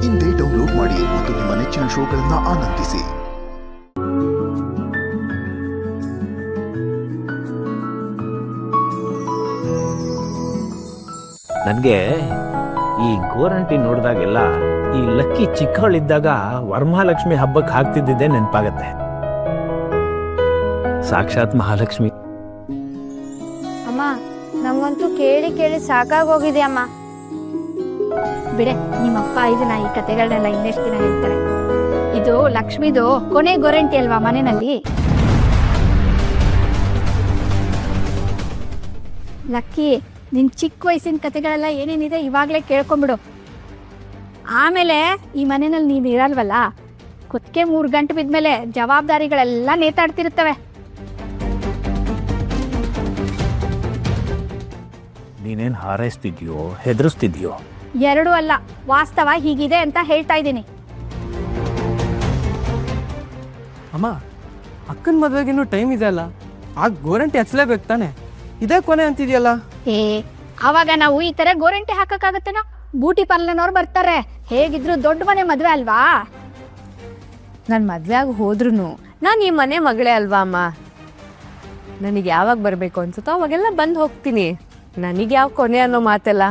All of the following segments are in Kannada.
ಇಂದೇ ಡೌನ್ಲೋಡ್ ಮಾಡಿ ಮತ್ತು ನಿಮ್ಮ ನೆಚ್ಚಿನ ಶೋಗಳನ್ನು ಆನಂದಿಸಿ. ನನಗೆ ಈ ಗೋರಂಟಿ ನೋಡಿದಾಗೆಲ್ಲ ಈ ಲಕ್ಕಿ ಚಿಕ್ಕವಳಿದ್ದಾಗ ವರಮಹಾಲಕ್ಷ್ಮಿ ಹಬ್ಬಕ್ಕೆ ಹಾಕ್ತಿದ್ದಿದ್ದೆ ನೆನಪಾಗತ್ತೆ. ಸಾಕ್ಷಾತ್ ಮಹಾಲಕ್ಷ್ಮಿ. ಅಮ್ಮ, ನಮಗಂತೂ ಕೇಳಿ ಕೇಳಿ ಸಾಕಾಗೋಗಿದೆ ಅಮ್ಮ. ಬಿಡೆ, ನಿಮ್ಮಪ್ಪ ಇದನ್ನ ಈ ಕತೆಗಳನ್ನೆಲ್ಲ ಇನ್ನೆಷ್ಟು ದಿನ ಹೇಳ್ತಾರೆ. ಇದು ಲಕ್ಷ್ಮಿದು ಕೊನೆ ಗೋರಂಟಿ ಅಲ್ವಾ ಮನೆಯಲ್ಲಿ. ಲಕ್ಕಿ, ನಿನ್ ಚಿಕ್ಕ ವಯಸ್ಸಿನ ಕತೆಗಳೆಲ್ಲ ಏನೇನಿದೆ ಇವಾಗಲೇ ಕೇಳ್ಕೊಂಬಿಡು. ಆಮೇಲೆ ಈ ಮನೆಯಲ್ಲಿ ನೀನು ಇರಲ್ವಲ್ಲ, ಕುತ್ತಿಗೆ 3 ಗಂಟೆ ಬಿದ್ಮೇಲೆ ಜವಾಬ್ದಾರಿಗಳೆಲ್ಲ ನೇತಾಡ್ತಿರ್ತವೆ. ನೀನೇನು ಹಾರೈಸ್ತಿದ್ಯೋ ಹೆದರಿಸ್ತಿದ್ಯೋ? ಎರಡೂ ಅಲ್ಲ, ವಾಸ್ತವ ಹೀಗಿದೆ ಅಂತ ಹೇಳ್ತಾ ಇದ್ದೀನಿ. ಅಮ್ಮ, ಅಕ್ಕನ ಮದುವೆಗಿನ್ನೂ ಟೈಮ್ ಇದೆ ಅಲ್ಲ, ಆಗ ಗೋರಂಟಿ ಹಚ್ಚಲೇಬೇಕು ತಾನೆ. ಇದೇ ಕೊನೆ ಅಂತಿದ್ಯಲ್ಲ. ಆವಾಗ ನಾವು ಈ ತರ ಗೋರಂಟಿ ಹಾಕಕ್ಕಾಗತ್ತೇನೋ? ಬ್ಯೂಟಿ ಪಾರ್ಲರ್ನವ್ರು ಬರ್ತಾರೆ. ಹೇಗಿದ್ರು ದೊಡ್ಡ ಮನೆ ಮದ್ವೆ ಅಲ್ವಾ. ನಾನು ಮದುವೆ ಆಗಿ ಹೋದ್ರೂ ನಾನು ಈ ಮನೆ ಮಗಳೇ ಅಲ್ವಾ ಅಮ್ಮ. ನನಗೆ ಯಾವಾಗ ಬರಬೇಕು ಅನ್ಸುತ್ತೋ ಅವಾಗೆಲ್ಲ ಬಂದು ಹೋಗ್ತೀನಿ. ನನಗೆ ಯಾವ ಕೊನೆ ಅನ್ನೋ ಮಾತೆಲ್ಲ.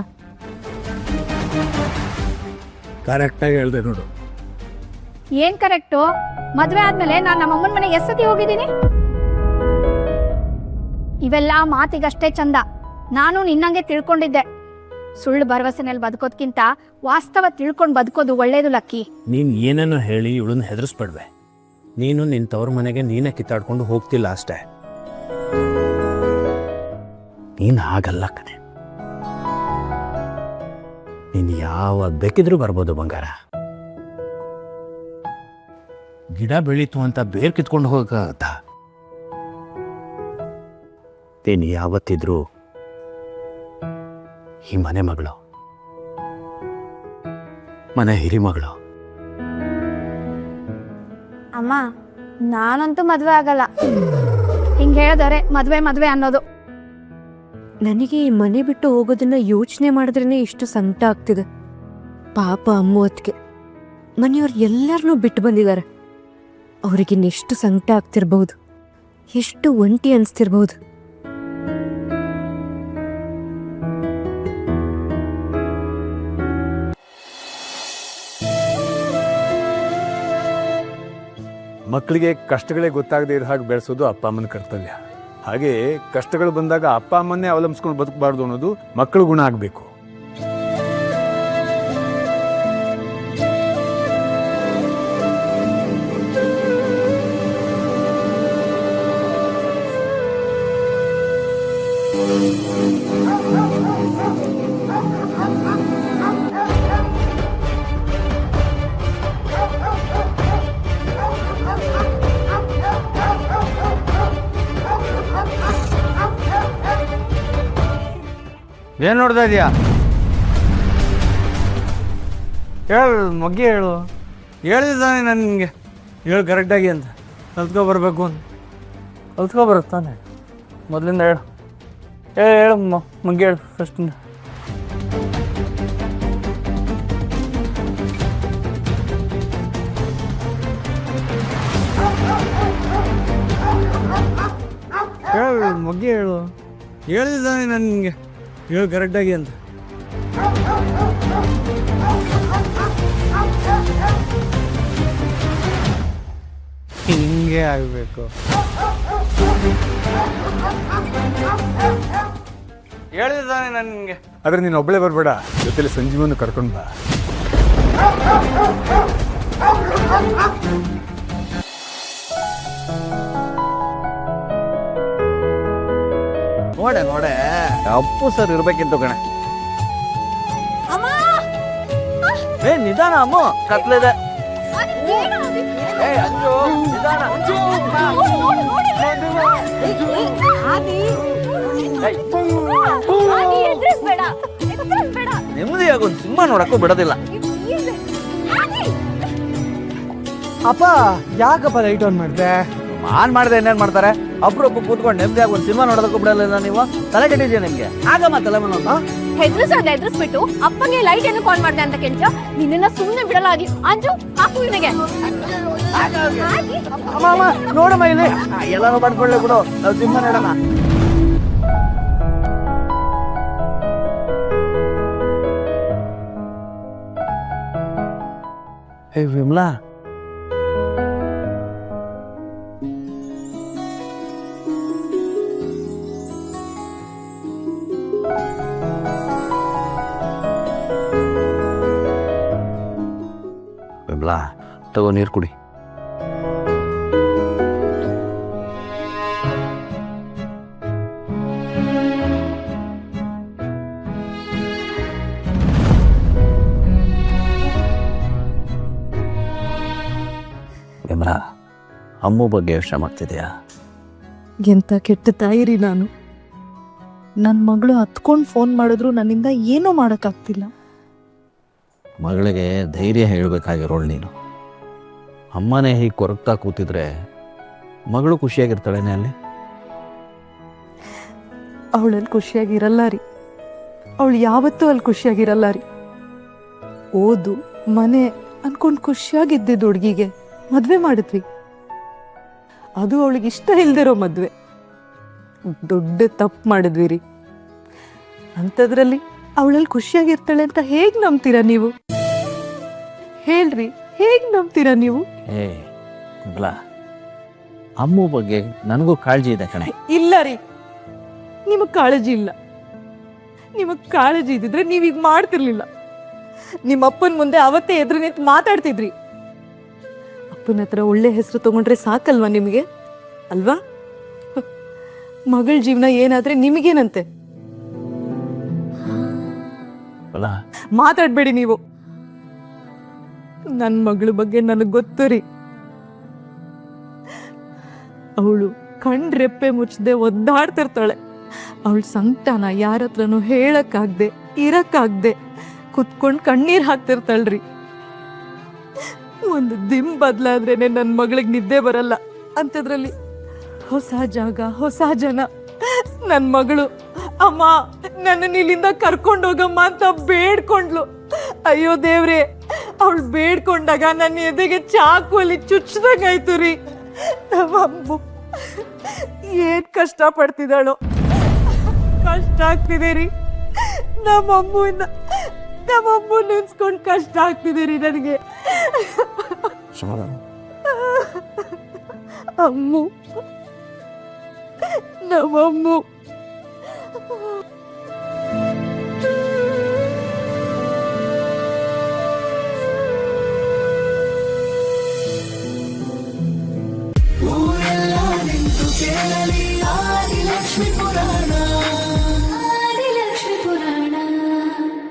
ಕರೆಕ್ಟಾಗಿ ಹೇಳ್ದೆ ನೋಡು. ಏನ್ ಕರೆಕ್ಟು? ಮದ್ವೆ ಆದ್ಮೇಲೆ ನಾನು ನಮ್ಮಮ್ಮನ ಮನೆಗೆ ಎಷ್ಟತಿ ಹೋಗಿದ್ದೀನಿ? ಇವೆಲ್ಲ ಮಾತಿಗಷ್ಟೇ ಚಂದ. ನಾನು ನಿನ್ನಂಗೆ ತಿಳ್ಕೊಂಡಿದ್ದೆ. ಸುಳ್ಳು ಭರವಸೆನಲ್ಲಿ ಬದುಕೋದ್ಕಿಂತ ವಾಸ್ತವ ತಿಳ್ಕೊಂಡು ಬದುಕೋದು ಒಳ್ಳೇದು ಲಕ್ಕಿ. ನೀನು ಏನೇನೋ ಹೇಳಿ ಇವಳನ್ನ ಹೆದರಿಸ್ಬೇಡ್ವೆ. ನೀನು ನಿನ್ನ ತವ್ರ ಮನೆಗೆ ನೀನೇ ಕಿತ್ತಾಡ್ಕೊಂಡು ಹೋಗ್ತಿಲ್ಲ ಅಷ್ಟೇ. ನೀನು ಹಾಗಲ್ಲ ಕಣೆ. ನೀನು ಯಾವಾಗ ಬೇಕಿದ್ರೂ ಬರ್ಬೋದು ಬಂಗಾರ. ಗಿಡ ಬೆಳೀತು ಅಂತ ಬೇರ್ ಕಿತ್ಕೊಂಡು ಹೋಗತ್ತ. ನೀನು ಯಾವತ್ತಿದ್ರು ಈ ಮನೆ ಮಗಳು, ಮನೆ ಹಿರಿ ಮಗಳು. ಅಮ್ಮ, ನಾನಂತೂ ಮದ್ವೆ ಆಗಲ್ಲ. ಹಿಂಗೆ ಹೇಳಿದವ್ರೆ ಮದ್ವೆ ಮದ್ವೆ ಅನ್ನೋದು. ನನಗೆ ಈ ಮನೆ ಬಿಟ್ಟು ಹೋಗೋದನ್ನ ಯೋಚನೆ ಮಾಡಿದ್ರೇ ಇಷ್ಟು ಸಂಕಟ ಆಗ್ತಿದೆ. ಪಾಪ ಅಮ್ಮ ಹೊತ್ತಿಗೆ ಮನೆಯವ್ರು ಎಲ್ಲರನ್ನೂ ಬಿಟ್ಟು ಬಂದಿದ್ದಾರೆ. ಅವ್ರಿಗಿನ್ನೆಷ್ಟು ಸಂಕಟ ಆಗ್ತಿರ್ಬಹುದು, ಎಷ್ಟು ಒಂಟಿ ಅನಿಸ್ತಿರ್ಬಹುದು. ಮಕ್ಕಳಿಗೆ ಕಷ್ಟಗಳೇ ಗೊತ್ತಾಗದೇ ಇರೋ ಹಾಗೆ ಬೆಳೆಸೋದು ಅಪ್ಪ ಅಮ್ಮನ ಕರ್ತವ್ಯ. ಹಾಗೆ ಕಷ್ಟಗಳು ಬಂದಾಗ ಅಪ್ಪ ಅಮ್ಮನ್ನೇ ಅವಲಂಬಿಸ್ಕೊಂಡು ಬದುಕಬಾರ್ದು ಅನ್ನೋದು ಮಕ್ಕಳ ಗುಣ ಆಗಬೇಕು. ಏನು ನೋಡ್ತಾ ಇದೀಯಾ? ಹೇಳು ಮಗ್ಗಿ, ಹೇಳು. ಹೇಳಿದ್ದಾನೆ ನಾನು ನಿಮಗೆ, ಹೇಳು ಕರೆಕ್ಟಾಗಿ ಅಂತ. ಕಲ್ತ್ಕೊ ಬರಬೇಕು ಅಂತ. ಕಲ್ತ್ಕೊ ಬರುತ್ತಾನೆ ಮೊದಲಿಂದ. ಹೇಳು ಹೇಳು ಹೇಳು ಮಗ್ಗಿ, ಹೇಳು ಫಸ್ಟಿಂದ. ಹೇಳು ಮಗ್ಗಿ, ಹೇಳು. ಹೇಳಿದ್ದಾನೆ ನಾನು ನಿಮಗೆ, ಹೇಳು ಕರೆಕ್ಟಾಗಿ ಅಂತ. ಹಿಂಗೆ ಆಗಬೇಕು. ಹೇಳಿದ್ದಾನೆ ನಾನು ನಿಮಗೆ. ಆದರೆ ನೀನು ಒಬ್ಬಳೇ ಬರಬೇಡ, ಜೊತೆಲಿ ಸಂಜೀವನ ಕರ್ಕೊಂಡು ಬಾ. ನೋಡೆ ಅಪ್ಪು ಸರ್ ಇರ್ಬೇಕಿತ್ತು ಕಣೆ. ನಿಧಾನ ಅಮ್ಮ, ಕತ್ಲಿದೆ. ನೆಮ್ಮದಿಯಾಗಿ ಒಂದು ಸಿನಿಮಾ ನೋಡಕ್ಕೂ ಬಿಡೋದಿಲ್ಲ. ಅಪ್ಪ, ಯಾಕಪ್ಪ ಲೈಟ್ ಆನ್ ಮಾಡಿದೆ? ಆನ್ ಮಾಡಿದೆ ಇನ್ನೇನು ಮಾಡ್ತಾರೆ? ಅಪ್ರೊಬ್ಬ ಕೂತ್ಕೊಂಡು ನೆಮ್ಮದಿಯಾಗಿ ಒಂದು ಸಿನಿಮಾ ನೋಡೋದಕ್ಕೂ ಬಿಡಲಿಲ್ಲ ನೀವು. ತಲೆ ಕೆಟ್ಟಿದ್ಯಾ ನಿಮಗೆ? ಆಗಮ್ಮ ತಲೆ ಮನೋದು. ಹೆದರ್ಸ್ಬಿಟ್ಟು ಅಪ್ಪಗೆ ಲೈಟ್ ಏನು ಕಾಲ್ ಮಾಡ್ದೆ ಅಂತ ಕೇಳ್ತೀಯ? ನಿನ್ನ ಸುಮ್ಮನೆ ಬಿಡಲಾಗಿ ಅಂಜು ಹಾಕು ಇವನಿಗೆ. ನೋಡಮ್ಮ ಇಲ್ಲಿ ಎಲ್ಲಾರು ಮಾಡ್ಕೊಳ್ಳಿ ಬಿಡು, ನಾವು ಸಿನಿಮಾ ನೋಡೋಣ. ಹೇ ವಿಮಲಾ, ವಿಮಲಾ ತಗೋ ನೀರು ಕುಡಿ. ವಿಮಲಾ, ಅಮ್ಮು ಬಗ್ಗೆ ಯೋಚನೆ ಮಾಡ್ತಿದ್ಯಾ? ಎಂಥ ಕೆಟ್ಟ ತಾಯಿರಿ ನಾನು. ನನ್ನ ಮಗಳು ಹತ್ಕೊಂಡು ಫೋನ್ ಮಾಡಿದ್ರು ನನ್ನಿಂದ ಏನೂ ಮಾಡೋಕ್ಕಾಗ್ತಿಲ್ಲ. ಮಗಳಿಗೆ ಧೈರ್ಯ ಹೇಳಬೇಕಾಗಿರೋಳು ನೀನು. ಅಮ್ಮನೇ ಹೀಗೆ ಕೊರಗ್ತಾ ಕೂತಿದ್ರೆ ಮಗಳು ಖುಷಿಯಾಗಿರ್ತಾಳೇನೆ ಅಲ್ಲಿ? ಅವಳಲ್ಲಿ ಖುಷಿಯಾಗಿರಲ್ಲ ರೀ. ಅವಳು ಯಾವತ್ತೂ ಅಲ್ಲಿ ಖುಷಿಯಾಗಿರಲ್ಲ ರೀ. ಓದು ಮನೆ ಅನ್ಕೊಂಡು ಖುಷಿಯಾಗಿದ್ದಿದ್ದು ಹುಡುಗಿಗೆ ಮದುವೆ ಮಾಡಿದ್ವಿ. ಅದು ಅವಳಿಗೆ ಇಷ್ಟ ಇಲ್ದಿರೋ ಮದುವೆ. ದೊಡ್ಡ ತಪ್ಪು ಮಾಡಿದ್ವಿ ರೀ. ಅಂಥದ್ರಲ್ಲಿ ಅವಳಲ್ಲಿ ಖುಷಿಯಾಗಿರ್ತಾಳೆ ಅಂತ ಹೇಗೆ ನಂಬ್ತೀರಾ ನೀವು? ಹೇಳ್ರಿ, ಹೇಗೆ ನಂಬ್ತೀರಾ ನೀವು? ಏ ವಿಮಲಾ, ಅಮ್ಮು ಬಗ್ಗೆ ನನಗೂ ಕಾಳಜಿ ಇದೆ ಕಣೆ. ಇಲ್ಲ ರೀ, ನಿಮಗೆ ಕಾಳಜಿ ಇಲ್ಲ. ನಿಮಗೆ ಕಾಳಜಿ ಇದ್ದಿದ್ರೆ ನೀವೀಗ ಮಾಡ್ತಿರ್ಲಿಲ್ಲ. ನಿಮ್ಮ ಅಪ್ಪನ ಮುಂದೆ ಅವತ್ತೇ ಎದುರು ನಿಂತು ಮಾತಾಡ್ತಿದ್ರಿ. ಅಪ್ಪನ ಹತ್ರ ಒಳ್ಳೆ ಹೆಸರು ತಗೊಂಡ್ರೆ ಸಾಕಲ್ವಾ ನಿಮಗೆ? ಅಲ್ವಾ? ಮಗಳ ಜೀವನ ಏನಾದ್ರೆ ನಿಮಗೇನಂತೆ? ಮಾತಾಡ್ಬೇಡಿ ನೀವು. ನನ್ನ ಮಗಳ ಬಗ್ಗೆ ನನಗೆ ಗೊತ್ತು ರೀ. ಅವಳು ಕಣ್ರೆಪ್ಪೆ ಮುಚ್ಚದೆ ಒದ್ದಾಡ್ತಿರ್ತಾಳೆ. ಅವಳ ಸಂಕಟನ ಯಾರ ಹತ್ರನೂ ಹೇಳಕ್ಕಾಗ್ದೆ ಇರಕ್ಕಾಗ್ದೆ ಕುತ್ಕೊಂಡು ಕಣ್ಣೀರ್ ಹಾಕ್ತಿರ್ತಾಳ್ರಿ. ಒಂದು ದಿಮ್ ಬದಲಾದ್ರೇನೆ ನನ್ನ ಮಗಳಿಗೆ ನಿದ್ದೆ ಬರಲ್ಲ. ಅಂಥದ್ರಲ್ಲಿ ಹೊಸ ಜಾಗ, ಹೊಸ ಜನ. ನನ್ನ ಮಗಳು ಅಮ್ಮ ನನ್ನನ್ನು ಇಲ್ಲಿಂದ ಕರ್ಕೊಂಡು ಹೋಗಮ್ಮ ಅಂತ ಬೇಡ್ಕೊಂಡ್ಲು. ಅಯ್ಯೋ ದೇವ್ರೆ, ಅವಳು ಬೇಡ್ಕೊಂಡಾಗ ನನ್ನ ಎದೆಗೆ ಚಾಕುವಲ್ಲಿ ಚುಚ್ಚದಂಗಾಯ್ತು ರೀ. ನಮ್ಮಮ್ಮ ಏನ್ ಕಷ್ಟ ಪಡ್ತಿದ್ದಾಳೋ. ಕಷ್ಟ ಆಗ್ತಿದೆ ರೀ. ನಮ್ಮಮ್ಮ ನೆನ್ಸ್ಕೊಂಡು ಕಷ್ಟ ಆಗ್ತಿದೆ ರೀ ನನಗೆ. ಅಮ್ಮು, ನಮ್ಮಮ್ಮು. ಊರೆಲ್ಲ ನಿಂತು ಕೇಳಲಿ ಆದಿಲಕ್ಷ್ಮಿ ಪುರಾಣ.